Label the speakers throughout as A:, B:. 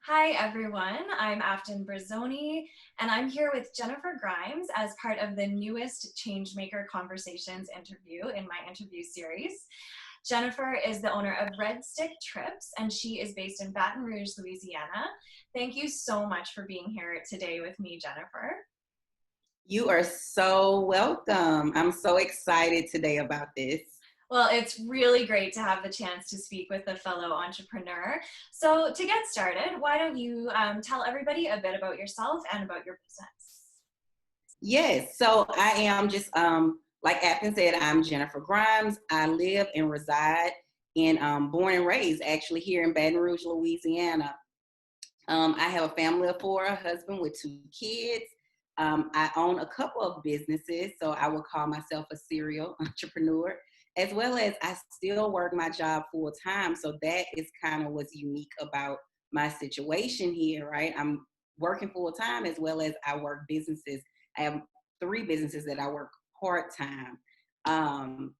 A: Hi, everyone. I'm Afton Brazzoni, and I'm here with Jennifer Grimes as part of the newest Changemaker Conversations interview in my interview series. Jennifer is the owner of Red Stick Trips, and she is based in Baton Rouge, Louisiana. Thank you so much for being here today with me, Jennifer.
B: You are so welcome. I'm so excited today about this.
A: Well, it's really great to have the chance to speak with a fellow entrepreneur. So, to get started, why don't you tell everybody a bit about yourself and about your business?
B: Yes, so I am just like Afton said, I'm Jennifer Grimes. I live and reside in born and raised actually here in Baton Rouge, Louisiana. I have a family of four, a husband with two kids. I own a couple of businesses, so I would call myself a serial entrepreneur, as well as I still work my job full time. So that is kind of what's unique about my situation here, right? I'm working full time as well as I work businesses. I have three businesses that I work part time. Um,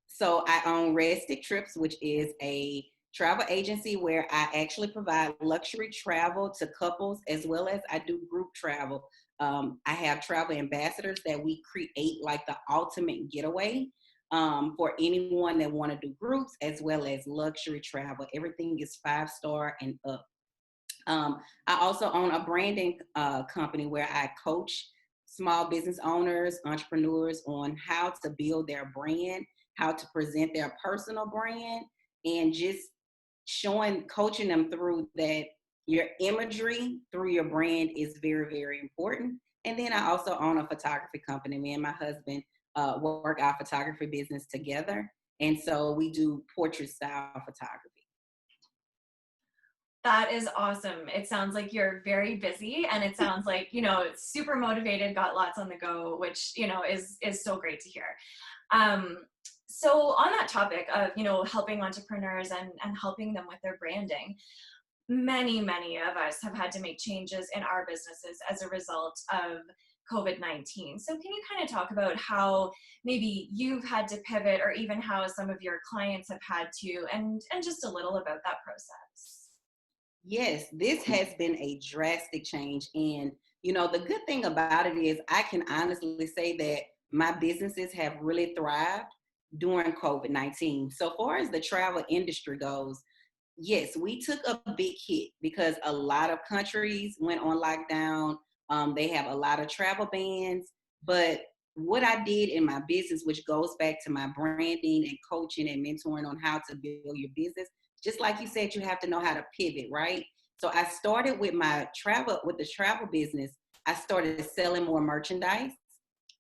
B: so I own Red Stick Trips, which is a travel agency where I actually provide luxury travel to couples as well as I do group travel. I have travel ambassadors that we create like the ultimate getaway for anyone that want to do groups as well as luxury travel. Everything is 5-star and up. I also own a branding company where I coach small business owners, entrepreneurs on how to build their brand, how to present their personal brand, and just coaching them through that your imagery through your brand is very, very important. And then I also own a photography company. Me and my husband work our photography business together. And so we do portrait style photography.
A: That is awesome. It sounds like you're very busy and it sounds like, super motivated, got lots on the go, which, is so great to hear. Um, so on that topic of, helping entrepreneurs and helping them with their branding, many of us have had to make changes in our businesses as a result of COVID-19. So can you kind of talk about how maybe you've had to pivot or even how some of your clients have had to and just a little about that process?
B: Yes, this has been a drastic change. And, the good thing about it is I can honestly say that my businesses have really thrived during COVID-19. So far as the travel industry goes, yes, we took a big hit because a lot of countries went on lockdown. They have a lot of travel bans. But what I did in my business, which goes back to my branding and coaching and mentoring on how to build your business, just like you said, you have to know how to pivot, right? So I started with the travel business. I started selling more merchandise.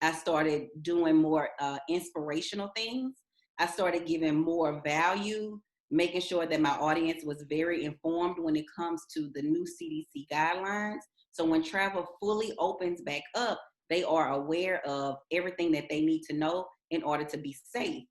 B: I started doing more inspirational things. I started giving more value, making sure that my audience was very informed when it comes to the new CDC guidelines. So when travel fully opens back up, they are aware of everything that they need to know in order to be safe.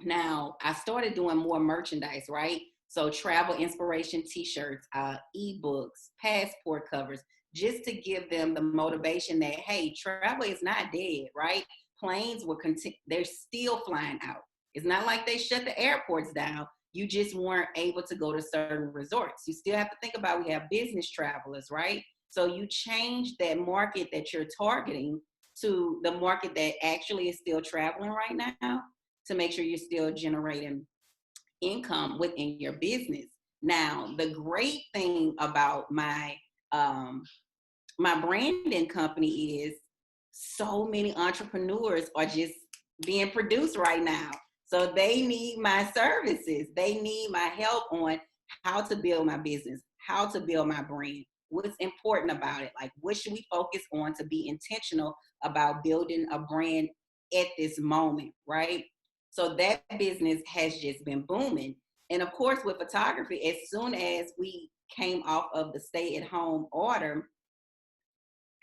B: Now, I started doing more merchandise, right? So travel inspiration t-shirts, ebooks, passport covers, just to give them the motivation that, hey, travel is not dead, right? Planes they're still flying out. It's not like they shut the airports down. You just weren't able to go to certain resorts. You still have to think about, we have business travelers, right? So you change that market that you're targeting to the market that actually is still traveling right now to make sure you're still generating income within your business. Now, the great thing about um, my branding company is so many entrepreneurs are just being produced right now. So they need my services. They need my help on how to build my business, how to build my brand, what's important about it. Like, what should we focus on to be intentional about building a brand at this moment, right? So that business has just been booming. And of course, with photography, as soon as we came off of the stay-at-home order,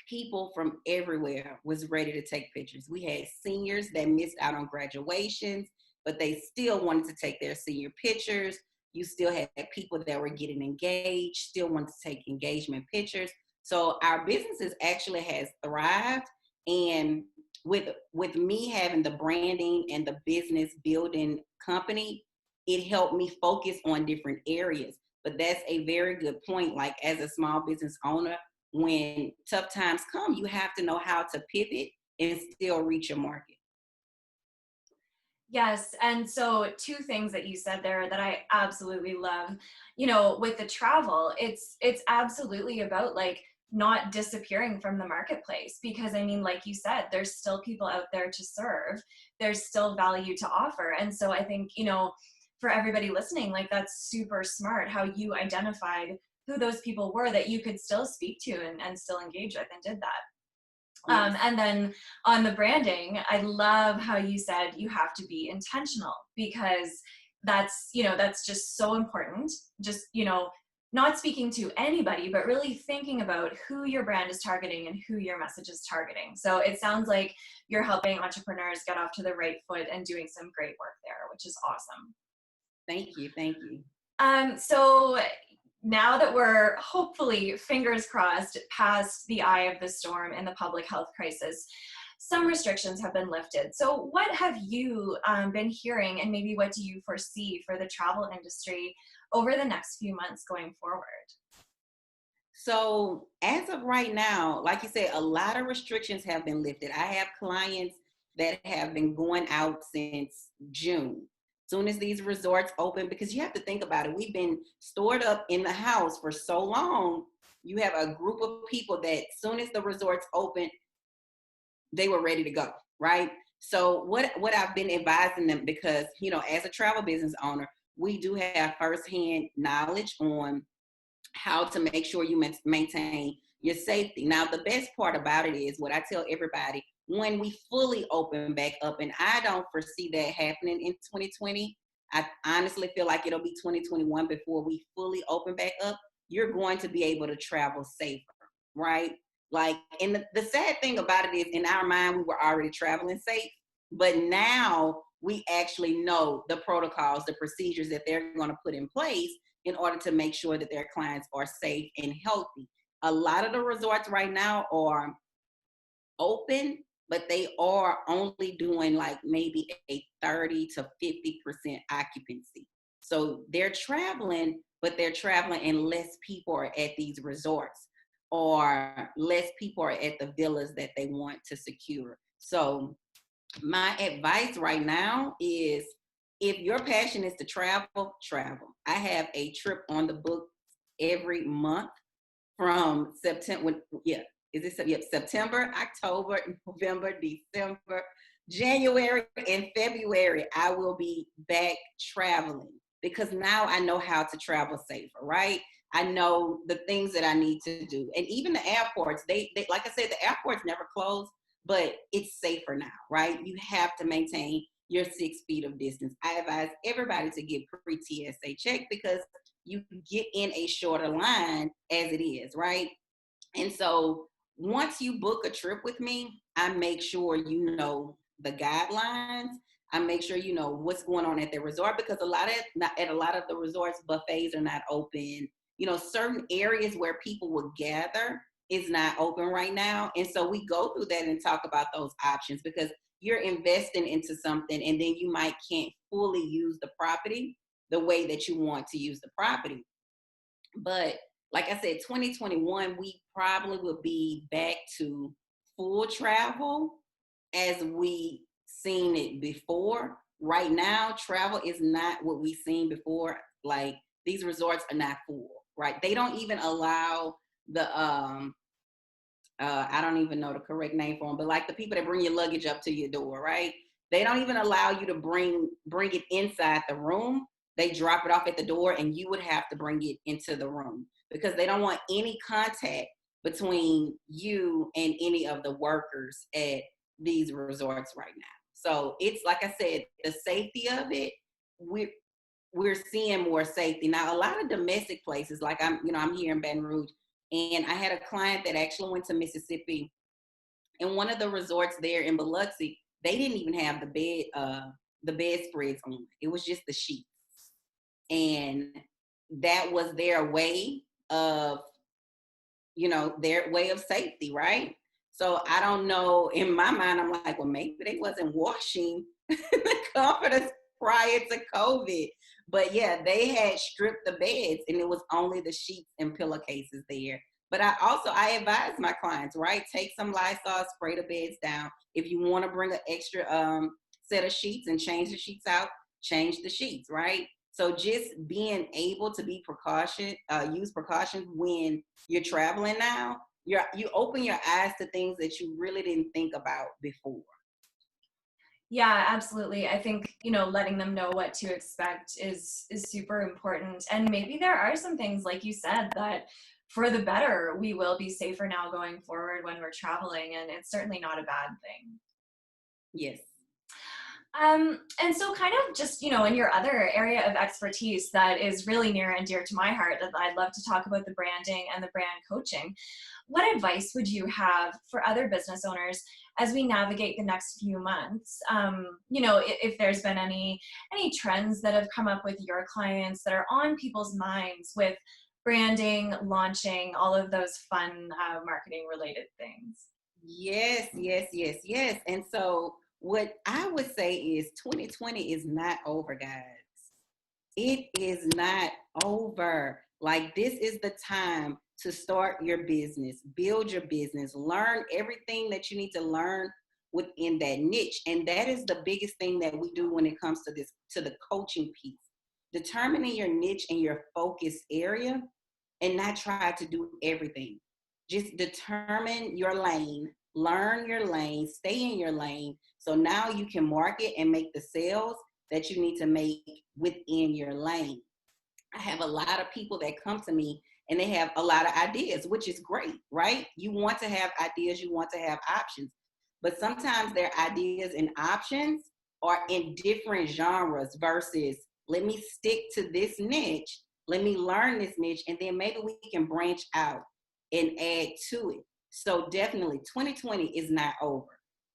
B: people from everywhere was ready to take pictures. We had seniors that missed out on graduations, but they still wanted to take their senior pictures. You still had people that were getting engaged, still wanted to take engagement pictures. So our businesses actually has thrived. And with me having the branding and the business building company, it helped me focus on different areas. But that's a very good point. Like as a small business owner, when tough times come, you have to know how to pivot and still reach your market.
A: Yes. And so two things that you said there that I absolutely love, with the travel, it's absolutely about like not disappearing from the marketplace, because I mean, like you said, there's still people out there to serve. There's still value to offer. And so I think, for everybody listening, like that's super smart how you identified who those people were that you could still speak to and still engage with, and did that.
B: Yes.
A: And then on the branding, I love how you said you have to be intentional, because that's just so important. Just, not speaking to anybody, but really thinking about who your brand is targeting and who your message is targeting. So it sounds like you're helping entrepreneurs get off to the right foot and doing some great work there, which is awesome.
B: Thank you. Thank you.
A: So now that we're hopefully, fingers crossed, past the eye of the storm in the public health crisis, some restrictions have been lifted. So what have you been hearing, and maybe what do you foresee for the travel industry over the next few months going forward?
B: So as of right now, like you said, a lot of restrictions have been lifted. I have clients that have been going out since June. Soon as these resorts open, because you have to think about it, we've been stored up in the house for so long. You have a group of people that soon as the resorts open, they were ready to go, right? So what I've been advising them, because as a travel business owner, we do have firsthand knowledge on how to make sure you maintain your safety. Now, the best part about it is what I tell everybody: when we fully open back up, and I don't foresee that happening in 2020. I honestly feel like it'll be 2021 before we fully open back up. You're going to be able to travel safer, right? Like, and the sad thing about it is, in our mind, we were already traveling safe, but now we actually know the protocols, the procedures that they're going to put in place in order to make sure that their clients are safe and healthy. A lot of the resorts right now are open, but they are only doing like maybe a 30 to 50% occupancy. So they're traveling, but they're traveling and less people are at these resorts, or less people are at the villas that they want to secure. So my advice right now is, if your passion is to travel, travel. I have a trip on the book every month from September. Yeah, is it? Yep, September, October, November, December, January, and February. I will be back traveling, because now I know how to travel safer, right? I know the things that I need to do. And even the airports, they like I said, the airports never close, but it's safer now, right? You have to maintain your 6 feet of distance. I advise everybody to get pre-TSA checked, because you get in a shorter line as it is, right? And so once you book a trip with me, I make sure you know the guidelines. I make sure you know what's going on at the resort, because at a lot of the resorts, buffets are not open. Certain areas where people will gather is not open right now. And so we go through that and talk about those options, because you're investing into something and then you might can't fully use the property the way that you want to use the property. But like I said, 2021, we probably will be back to full travel as we seen it before. Right now, travel is not what we seen before. Like, these resorts are not full, right? They don't even allow the I don't even know the correct name for them, but like the people that bring your luggage up to your door, right? They don't even allow you to bring it inside the room. They drop it off at the door, and you would have to bring it into the room, because they don't want any contact between you and any of the workers at these resorts right now. So it's, like I said, the safety of it, we're seeing more safety. Now, a lot of domestic places, like I'm here in Baton Rouge, and I had a client that actually went to Mississippi, and one of the resorts there in Biloxi, they didn't even have the bedspreads on. It was just the sheets. And that was their way of, their way of safety, right? So I don't know, in my mind, I'm like, well, maybe they wasn't washing the comforters prior to COVID. But yeah, they had stripped the beds and it was only the sheets and pillowcases there. But I advise my clients, right? Take some Lysol, spray the beds down. If you want to bring an extra set of sheets and change the sheets out, change the sheets, right? So just being able to use precautions when you're traveling now, you open your eyes to things that you really didn't think about before.
A: Yeah, absolutely. I think, letting them know what to expect is super important. And maybe there are some things, like you said, that for the better, we will be safer now going forward when we're traveling, and it's certainly not a bad thing.
B: Yes.
A: And so kind of just, in your other area of expertise that is really near and dear to my heart, that I'd love to talk about the branding and the brand coaching. What advice would you have for other business owners as we navigate the next few months? If there's been any trends that have come up with your clients that are on people's minds with branding, launching, all of those fun marketing related things.
B: Yes, yes, yes, yes. And so what I would say is 2020 is not over, guys. It is not over. Like, this is the time to start your business, build your business, learn everything that you need to learn within that niche. And that is the biggest thing that we do when it comes to the coaching piece. Determining your niche and your focus area and not try to do everything. Just determine your lane, learn your lane, stay in your lane. So now you can market and make the sales that you need to make within your lane. I have a lot of people that come to me and they have a lot of ideas, which is great, right? You want to have ideas, you want to have options. But sometimes their ideas and options are in different genres versus let me stick to this niche, let me learn this niche, and then maybe we can branch out and add to it. So definitely 2020 is not over.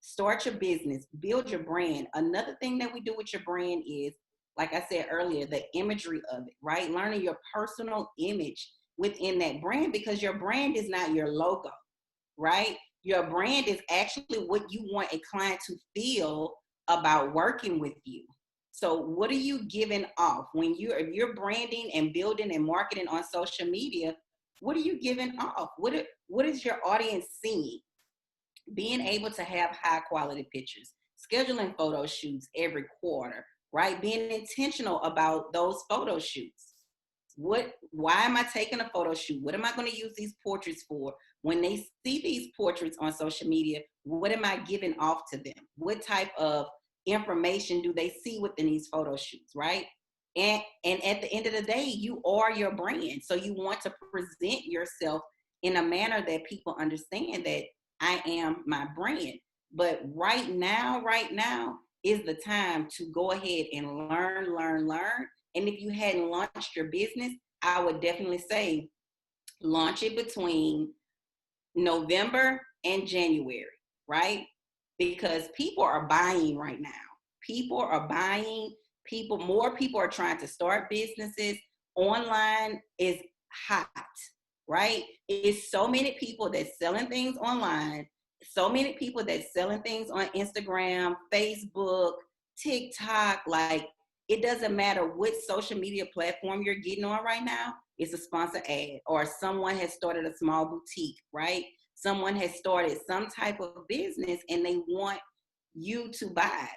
B: Start your business, build your brand. Another thing that we do with your brand is, like I said earlier, the imagery of it, right? Learning your personal image within that brand, because your brand is not your logo, right? Your brand is actually what you want a client to feel about working with you. So what are you giving off when if you're branding and building and marketing on social media? What are you giving off? What is your audience seeing? Being able to have high quality pictures, scheduling photo shoots every quarter, right? Being intentional about those photo shoots. Why am I taking a photo shoot? What am I going to use these portraits for? When they see these portraits on social media, what am I giving off to them? What type of information do they see within these photo shoots, right? And at the end of the day, you are your brand. So you want to present yourself in a manner that people understand that I am my brand. But right now is the time to go ahead and learn. And if you hadn't launched your business, I would definitely say launch it between November and January, right? Because people are buying right now. People are buying, more people are trying to start businesses. Online is hot, right? It's so many people that's selling things online, so many people that's selling things on Instagram, Facebook, TikTok. Like, it doesn't matter what social media platform you're getting on right now, it's a sponsored ad, or someone has started a small boutique, right? Someone has started some type of business and they want you to buy.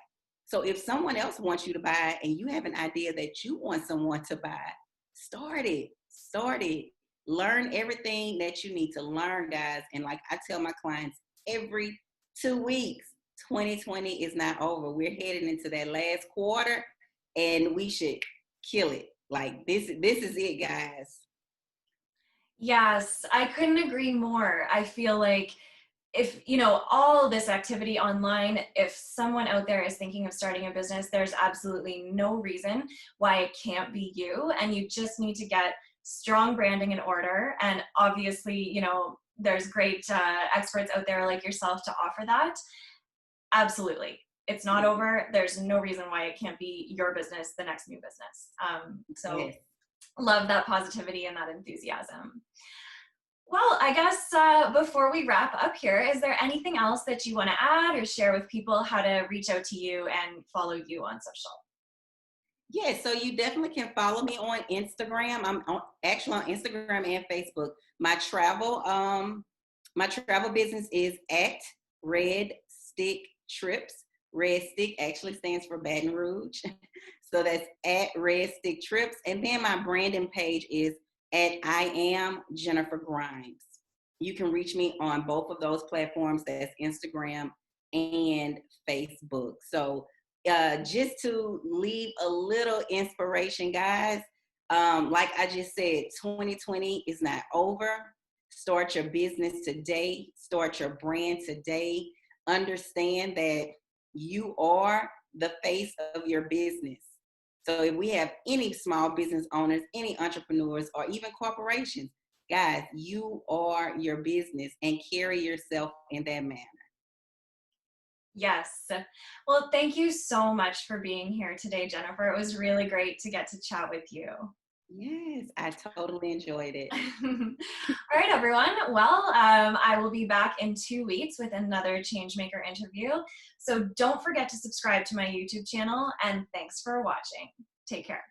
B: So if someone else wants you to buy and you have an idea that you want someone to buy, start it. Learn everything that you need to learn, guys. And like I tell my clients every 2 weeks, 2020 is not over. We're heading into that last quarter and we should kill it. Like, this is it, guys.
A: Yes, I couldn't agree more. I feel like if, all this activity online, if someone out there is thinking of starting a business, there's absolutely no reason why it can't be you. And you just need to get strong branding in order. And obviously, there's great experts out there like yourself to offer that. Absolutely. It's not over. There's no reason why it can't be your business, the next new business. So
B: Yes.
A: love that positivity and that enthusiasm. Well, I guess before we wrap up here, is there anything else that you want to add or share with people how to reach out to you and follow you on social?
B: Yeah, so you definitely can follow me on Instagram. Actually on Instagram and Facebook. My travel business is at Red Stick Trips. Red Stick actually stands for Baton Rouge. So that's at Red Stick Trips. And then my branding page is at I am Jennifer Grimes. You can reach me on both of those platforms. That's Instagram and Facebook. So just to leave a little inspiration, guys, like I just said, 2020 is not over. Start your business today, start your brand today. Understand that you are the face of your business. So if we have any small business owners, any entrepreneurs, or even corporations, guys, you are your business and carry yourself in that manner.
A: Yes. Well, thank you so much for being here today, Jennifer. It was really great to get to chat with you.
B: Yes, I totally enjoyed it.
A: All right, everyone. Well, I will be back in 2 weeks with another Changemaker interview. So don't forget to subscribe to my YouTube channel, and thanks for watching. Take care.